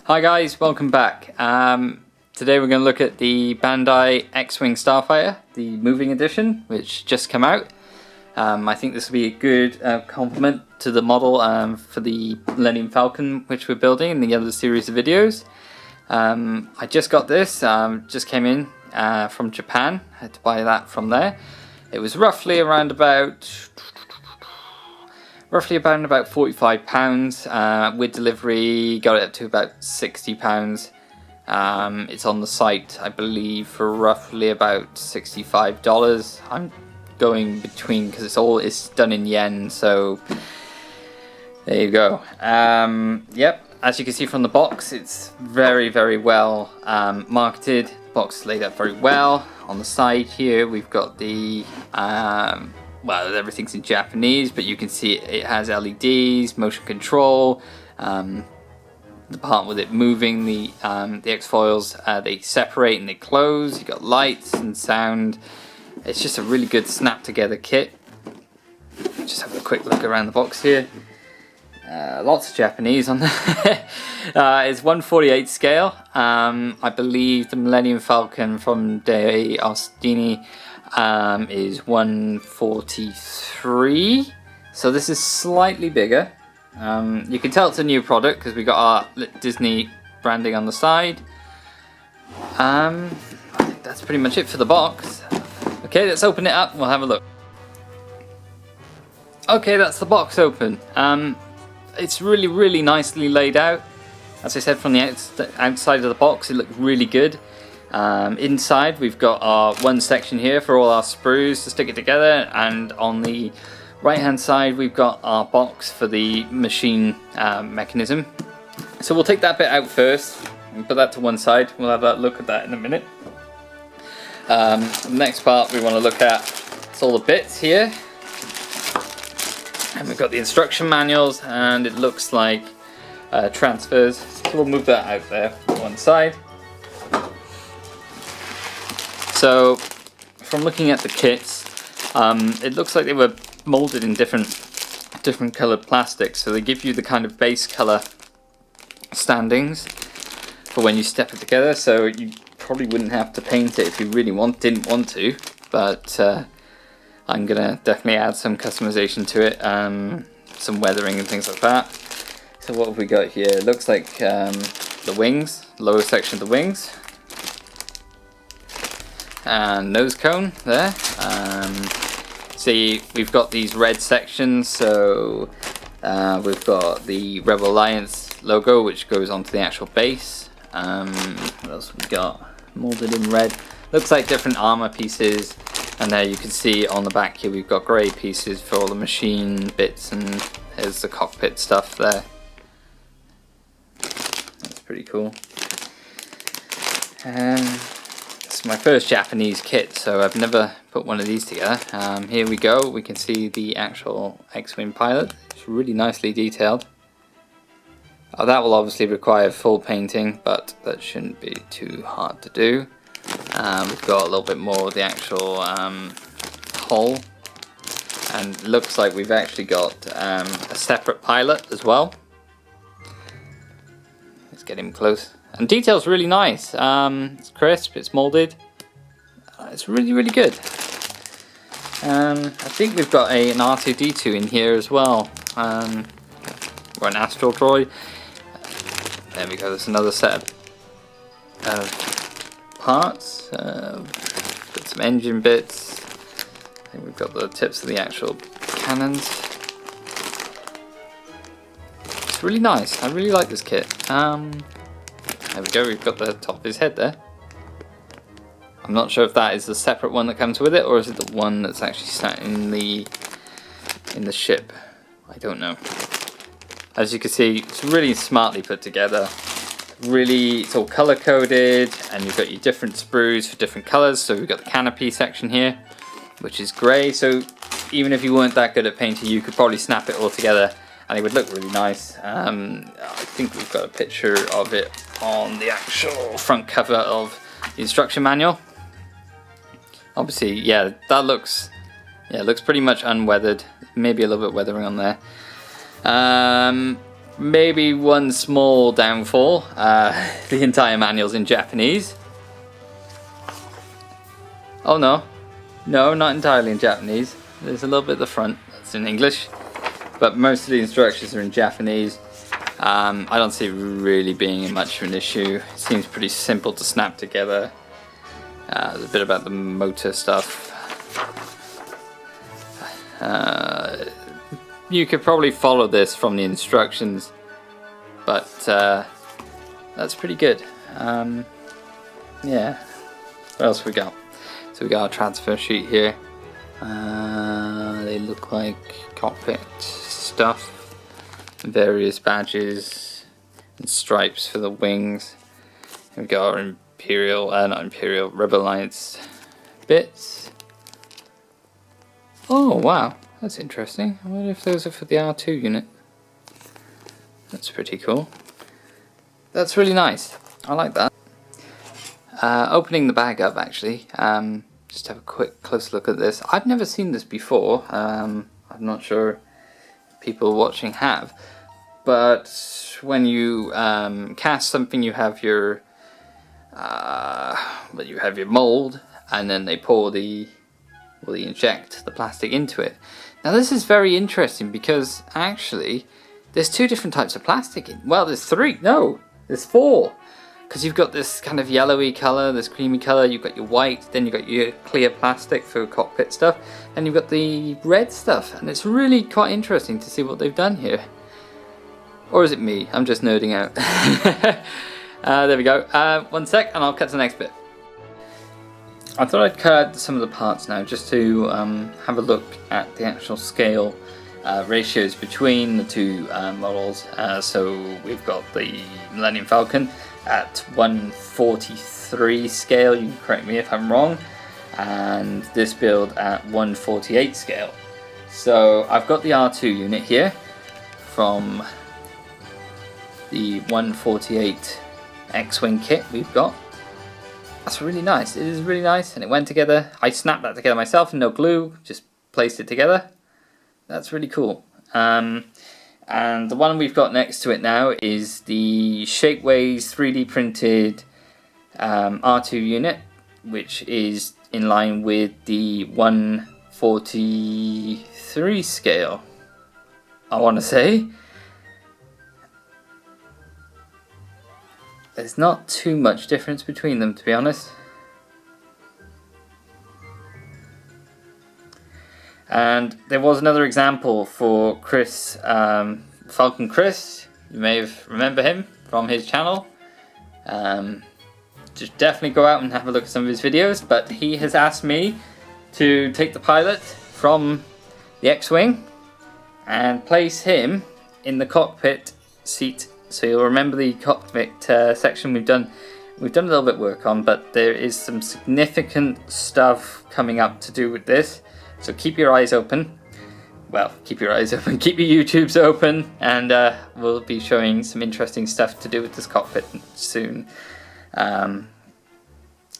Hi guys, welcome back. Today we're going to look at the Bandai X-Wing Starfighter, the moving edition, which just came out. I think this will be a good complement to the model for the Millennium Falcon which we're building in the other series of videos. I just got this, just came in from Japan, had to buy that from there. It was roughly around about £45 with delivery. Got it up to about £60. It's on the site, I believe, for roughly about $65. I'm going between because it's done in yen, so there you go. Yep, as you can see from the box, it's very well marketed. The box is laid out very well. On the side here, we've got the well, everything's in Japanese, but you can see it has LEDs, motion control, the part with it moving, the X-foils, they separate and they close. You've got lights and sound. It's just a really good snap together kit. Just have a quick look around the box here. Lots of Japanese on there. It's 1/48 scale. I believe the Millennium Falcon from De Ostini is 1/43, so this is slightly bigger. You can tell it's a new product because we got our Disney branding on the side. I think that's pretty much it for the box. Okay, let's open it up and we'll have a look. Okay, that's the box open. It's really nicely laid out. As I said, from the outside of the box, it looked really good. Inside we've got our one section here for all our sprues to stick it together, and on the right hand side we've got our box for the machine mechanism. So we'll take that bit out first and put that to one side. We'll have a look at that in a minute. The next part we want to look at is all the bits here, and we've got the instruction manuals, and it looks like transfers, so we'll move that out there to one side. So, from looking at the kits, it looks like they were molded in different colored plastics. So they give you the kind of base color standings for when you step it together. So you probably wouldn't have to paint it if you really didn't want to. But I'm gonna definitely add some customization to it, some weathering and things like that. So what have we got here? It looks like the wings, lower section of the wings. And nose cone there. See, we've got these red sections, so we've got the Rebel Alliance logo, which goes onto the actual base. What else we got? Molded in red. Looks like different armor pieces, and there you can see on the back here we've got grey pieces for all the machine bits, and there's the cockpit stuff there. That's pretty cool. It's my first Japanese kit, so I've never put one of these together. Here we go, we can see the actual X-Wing pilot. It's really nicely detailed. That will obviously require full painting, but that shouldn't be too hard to do. We've got a little bit more of the actual hull, and it looks like we've actually got a separate pilot as well. Let's get him close. And detail's really nice. It's crisp, it's molded. It's really good. I think we've got an R2-D2 in here as well. Or an Astral Droid. There we go, there's another set of parts. Got some engine bits. I think we've got the tips of the actual cannons. It's really nice. I really like this kit. There we go, we've got the top of his head there. I'm not sure if that is the separate one that comes with it, or is it the one that's actually sat in the ship. I don't know. As you can see, it's really smartly put together. Really, it's all color coded, and you've got your different sprues for different colors. So we've got the canopy section here, which is grey. So even if you weren't that good at painting, you could probably snap it all together and it would look really nice. I think we've got a picture of it on the actual front cover of the instruction manual. Obviously, yeah, that looks, it looks pretty much unweathered. Maybe a little bit weathering on there. Maybe one small downfall, the entire manual's in Japanese. Oh no, no, not entirely in Japanese. There's a little bit at the front that's in English, but most of the instructions are in Japanese. I don't see it really being much of an issue. It seems pretty simple to snap together. There's a bit about the motor stuff. You could probably follow this from the instructions, but that's pretty good. Yeah. What else we got? So we got our transfer sheet here. They look like cockpit stuff. Various badges and stripes for the wings. And we got our Rebel Alliance bits. Oh wow, that's interesting. I wonder if those are for the R2 unit. That's pretty cool. That's really nice. I like that. Opening the bag up actually, just have a quick close look at this. I've never seen this before. I'm not sure people watching have, but when you cast something, you have your mold, and then they pour they inject the plastic into it. Now this is very interesting because actually there's two different types of plastic in. Well, there's three. No, there's four. Because you've got this kind of yellowy colour, this creamy colour, you've got your white, then you've got your clear plastic for cockpit stuff, and you've got the red stuff, and it's really quite interesting to see what they've done here. Or is it me? I'm just nerding out. There we go. One sec, and I'll cut to the next bit. I thought I'd cut some of the parts now, just to have a look at the actual scale ratios between the two models. So we've got the Millennium Falcon at 143 scale, you can correct me if I'm wrong, and this build at 148 scale. So I've got the R2 unit here from the 148 X-Wing kit we've got. That's really nice. It is really nice, and it went together. I snapped that together myself, no glue, just placed it together. That's really cool. And the one we've got next to it now is the Shapeways 3D printed R2 unit, which is in line with the 143 scale, I want to say. There's not too much difference between them, to be honest. And there was another example for Chris, Falcon Chris. You may remember him from his channel. Just definitely go out and have a look at some of his videos. But he has asked me to take the pilot from the X-Wing and place him in the cockpit seat. So you'll remember the cockpit section we've done a little bit of work on, but there is some significant stuff coming up to do with this. So keep your eyes open. Well, keep your eyes open, keep your YouTubes open, and we'll be showing some interesting stuff to do with this cockpit soon.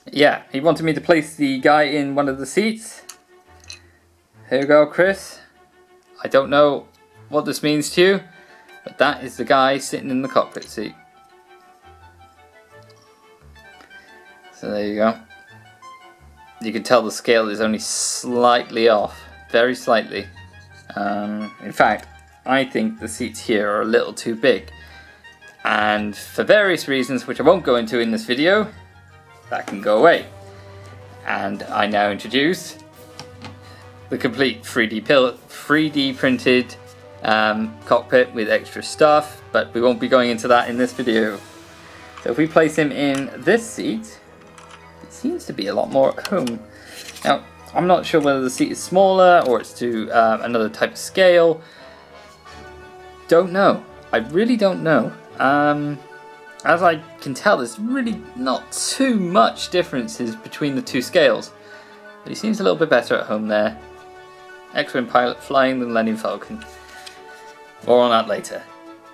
Yeah, he wanted me to place the guy in one of the seats. Here we go, Chris. I don't know what this means to you, but that is the guy sitting in the cockpit seat. So there you go. You can tell the scale is only slightly off, very slightly. In fact, I think the seats here are a little too big. And for various reasons, which I won't go into in this video, that can go away. And I now introduce the complete 3D printed cockpit with extra stuff, but we won't be going into that in this video. So if we place him in this seat, it seems to be a lot more at home. Now, I'm not sure whether the seat is smaller or it's to another type of scale. Don't know. I really don't know. As I can tell, there's really not too much differences between the two scales. But he seems a little bit better at home there. X-Wing pilot flying the Millennium Falcon. More on that later.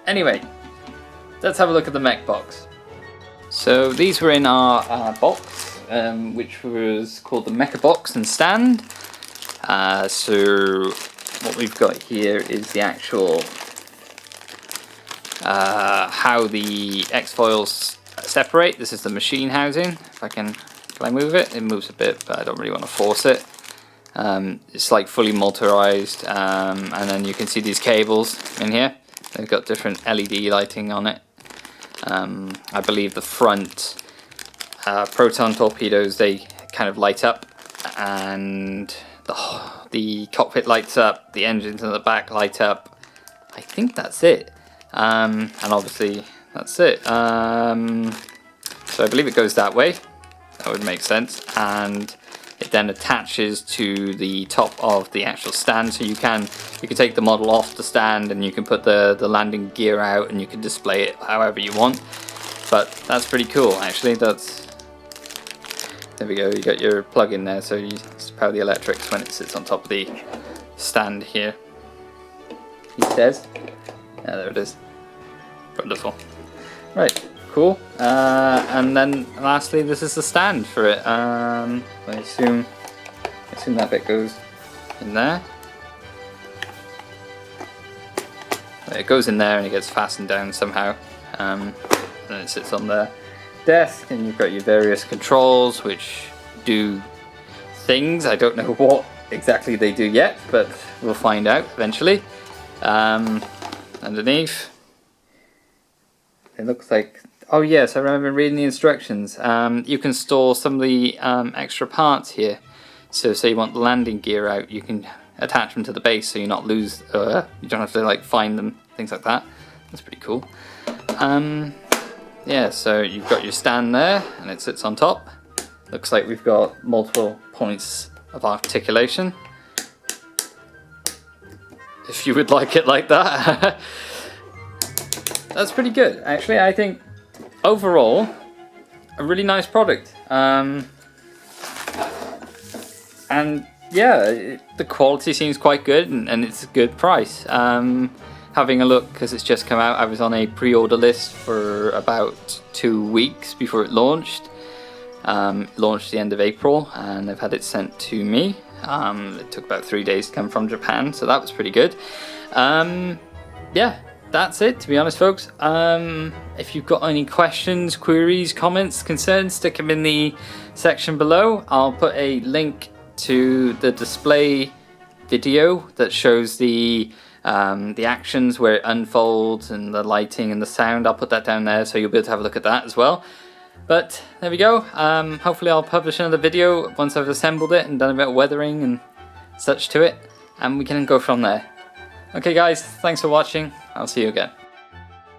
Anyway, let's have a look at the mech box. So these were in our box, which was called the Mecha Box and Stand. So what we've got here is the actual how the X-foils separate. This is the machine housing. If I can I move it? It moves a bit, but I don't really want to force it. It's like fully motorized, and then you can see these cables in here. They've got different LED lighting on it. I believe the front proton torpedoes, they kind of light up, and the cockpit lights up, the engines in the back light up. I think that's it. And obviously that's it. So I believe it goes that way. That would make sense. And it then attaches to the top of the actual stand, so you can take the model off the stand and you can put the landing gear out and you can display it however you want. But that's pretty cool, actually. There we go. You got your plug in there, so you power the electrics when it sits on top of the stand here. He says, yeah, there it is. Wonderful. Right. Cool. And then lastly, this is the stand for it. I assume that bit goes in there. It goes in there and it gets fastened down somehow. And it sits on the desk, and you've got your various controls which do things. I don't know what exactly they do yet, but we'll find out eventually. Underneath, it looks like. Oh yes, I remember reading the instructions. You can store some of the extra parts here. So say you want the landing gear out, you can attach them to the base so you don't have to like find them, things like that. That's pretty cool. Yeah, so you've got your stand there and it sits on top. Looks like we've got multiple points of articulation, if you would like it like that. That's pretty good, actually. I think overall, a really nice product. And yeah, the quality seems quite good, and it's a good price. Having a look, because it's just come out, I was on a pre-order list for about 2 weeks before it launched. It launched the end of April, and they've had it sent to me. It took about 3 days to come from Japan, so that was pretty good. Yeah. That's it, to be honest, folks. If you've got any questions, queries, comments, concerns, stick them in the section below. I'll put a link to the display video that shows the actions where it unfolds and the lighting and the sound. I'll put that down there, so you'll be able to have a look at that as well. But there we go. Hopefully I'll publish another video once I've assembled it and done a bit of weathering and such to it, and we can go from there. Okay guys, thanks for watching. I'll see you again.